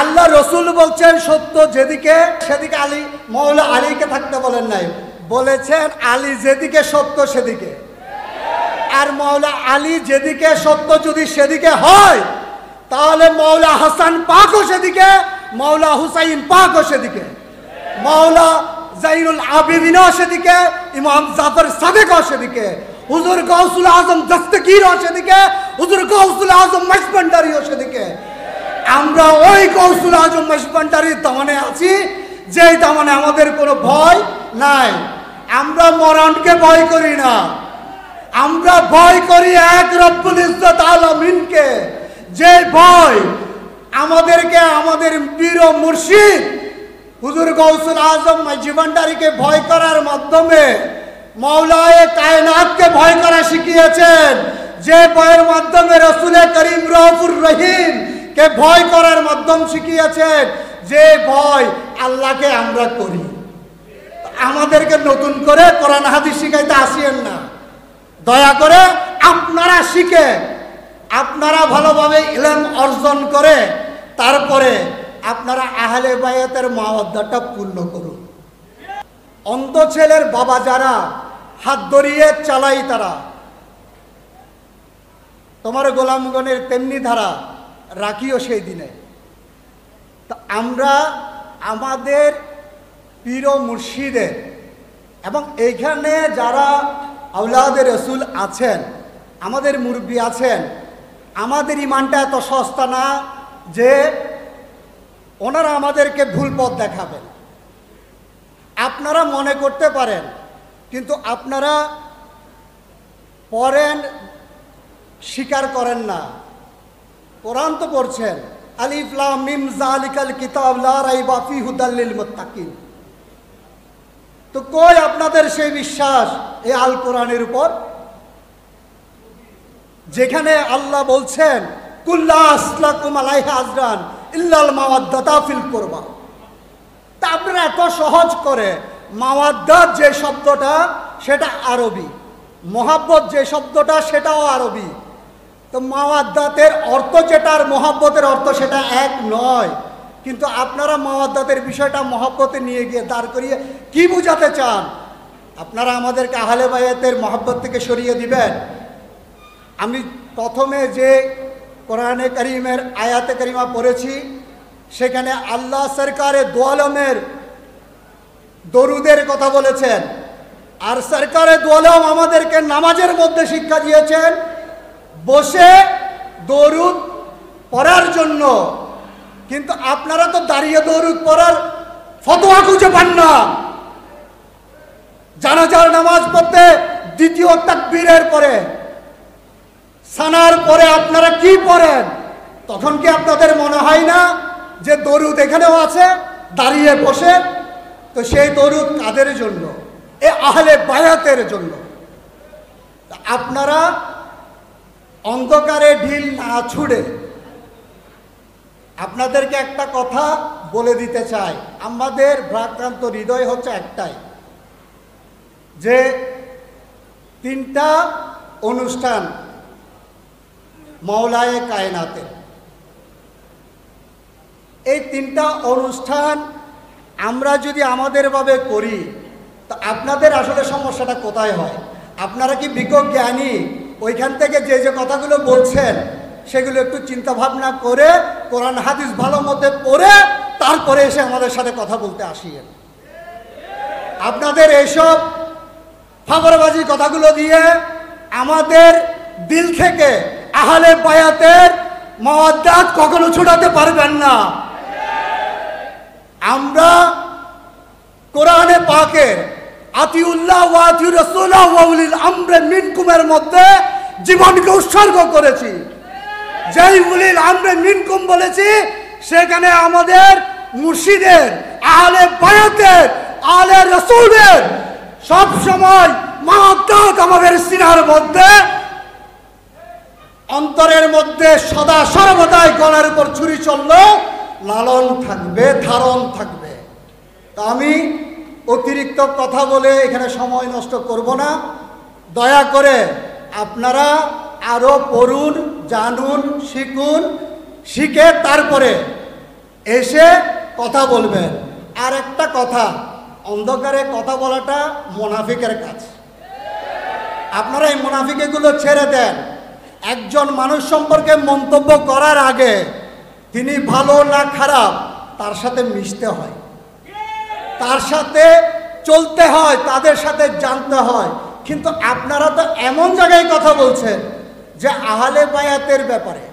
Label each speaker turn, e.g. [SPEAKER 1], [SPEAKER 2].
[SPEAKER 1] আল্লাহ রসুল বলছেন সত্য যেদিকে সেদিকে আলী, মৌলা আলীকে থাকতে বলেন নাই, বলেছেন আলী যেদিকে সত্য সেদিকে। আর মৌলা আলী যেদিকে সত্য যদি সেদিকে হয়, তাহলে মৌলা হাসান পাকও সেদিকে, মৌলা হুসাইন পাকও সেদিকে, মৌলা জাইনুল আবিদিনও সেদিকে, ইমাম জাফর সাদেকও সেদিকে, হুজুর গাউসুল আজম দস্তগীরও সেদিকে, হুজুর গাউসুল আজম মশবন্ডারিও সেদিকে। আমরা ওই গাউসুল আজম মশবন্ডারির দামানে আছি, যেই দামানে আমাদের কোনো ভয় নাই। আমরা মরণকে ভয় করি না, আমরা ভয় করি এক রব্বুল ইজ্জত আলামিনকে। যে ভয় আমাদেরকে আমাদের পীর ও মুর্শিদ হুজুর গাউসুল আজম মশবন্ডারিকে ভয় করার মাধ্যমে মৌলায়ে কায়নাতকে ভয় করা শিখিয়েছেন, যে ভয়ের মাধ্যমে রাসূল করিম রউফুর রহিম কে ভয় করার মাধ্যম শিখিয়েছেন, যে ভয় আল্লাহকে আমরা করি। আমাদেরকে নতুন করে কোরআন হাদিস শিখাইতে আসিয়েন না, দয়া করে আপনারা শিখে, আপনারা ভালোভাবে ইলম অর্জন করে তারপরে আপনারা আহলে বায়াতের মাওয়াদ্দাটা পূর্ণ করুন। অন্ধ ছেলের বাবা যারা হাত ধরিয়ে চালাই তারা, তোমার গোলামগণের তেমনি ধারা রাখিও সেই দিনে। তা আমরা আমাদের পীর ও মুর্শিদের এবং এইখানে যারা আওলাদের রসুল আছেন, আমাদের মুরব্বী আছেন, আমাদের ইমানটা এত সস্তা না যে ওনারা আমাদেরকে ভুল পথ দেখাবেন। আপনারা মনে করতে পারেন, কিন্তু আপনারা পড়েন, স্বীকার করেন না। কোরআন তো পড়ছেন, আলিফ লাম মিম যালিকাল কিতাব লা রাইবা ফীহি হুদাল লিল মুত্তাকিন। তো কই আপনাদের সেই বিশ্বাস এই আল কোরআনের উপর, যেখানে আল্লাহ বলছেন কুল্লা আসলাকুম আলাইহা আজরান ইল্লাল মাওয়াদ্দাতা ফিল কুরবা। তা আপনারা এত সহজ করে মাওয়াদ্দাত যে শব্দটা সেটা আরবি, মোহাব্বত যে শব্দটা সেটাও আরবি। তো মাওয়াদ্দাতের অর্থ যেটা আর মোহাব্বতের অর্থ সেটা এক নয়। কিন্তু আপনারা মাওয়াদ্দাতের বিষয়টা মহব্বতে নিয়ে গিয়ে দাঁড় করিয়ে কি বুঝাতে চান? আপনারা আমাদেরকে আহলে বায়াতের মহব্বত থেকে সরিয়ে দিবেন। আমি প্রথমে যে কোরআনে কারীমের আয়াতে কারিমা পড়েছি, সেখানে আল্লাহ সরকারে দো আলমের দরুদের কথা বলেছেন, আর সরকারে দো আলম আমাদেরকে নামাজের মধ্যে শিক্ষা দিয়েছেন বসে দরুদ পড়ার জন্য। কিন্তু আপনারা তো দাঁড়িয়ে দরুদ পড়ার ফতোয়া খুঁজে পান না। জানাজার নামাজ পড়তে দ্বিতীয় তাকবীরের পরে, সানার পরে আপনারা কি পড়েন? তখন কি আপনাদের মনে হয় না যে দরুদ এখানেও আছে দাঁড়িয়ে বসে? তো সেই দরুদ কাদের জন্য? এ আহলে বায়াতের জন্য। আপনারা অন্ধকারে ঢিল না ছুড়ে আপনাদেরকে একটা কথা বলে দিতে চাই। আমাদের ভ্রাক্রান্ত হৃদয় হচ্ছে একটাই, যে তিনটা অনুষ্ঠান মওলায়ে কায়নাতের, এই তিনটা অনুষ্ঠান আমরা যদি আমাদের ভাবে করি, তো আপনাদের আসলে সমস্যাটা কোথায় হয়? আপনারা কি বিজ্ঞ জ্ঞানী? ওইখান থেকে যে যে কথাগুলো বলছেন সেগুলো একটু চিন্তা ভাবনা করে কোরআন হাদিস ভালো মতে পড়ে তারপরে এসে আমাদের সাথে কথা বলতে আসিয়েন। আপনাদের এইসব ফাবরবাজি কথাগুলো দিয়ে আমাদের দিল থেকে আহলে বায়াতের মাওয়াদ্দাত কখনো ছুটাতে পারবেন না। আমরা কোরআনে পাকের আতিউল্লাহ ওয়া আতিউর রাসূলা ওয়া উলিল আমরি মিনকুমের মধ্যে জীবনকে উৎসর্গ করেছি। যেই উলিল আমরি মিনকুম বলেছি, সেখানে আমাদের মুর্শিদের, আহলে বায়াতের, আহলে রাসূলের সব সময় মাওয়াদ্দাত আমাদের সিনার মধ্যে, অন্তরের মধ্যে সদা সর্বদাই গলার উপর ছুরি চললেও লালন থাকবে, ধারণ থাকবে। তা আমি অতিরিক্ত কথা বলে এখানে সময় নষ্ট করব না। দয়া করে আপনারা আরো পড়ুন, জানুন, শিখুন, শিখে তারপরে এসে কথা বলবেন। আর একটা কথা, অন্ধকারে কথা বলাটা মুনাফিকের কাজ। আপনারা এই মুনাফিকগুলো ছেড়ে দেন। একজন মানুষ সম্পর্কে মন্তব্য করার আগে তিনি ভালো না খারাপ তার সাথে মিশতে হয়, তার সাথে চলতে হয়, তাদের সাথে জানতে হয়। কিন্তু আপনারা তো এমন জায়গায় কথা বলছেন যে আহলে বায়াতের ব্যাপারে,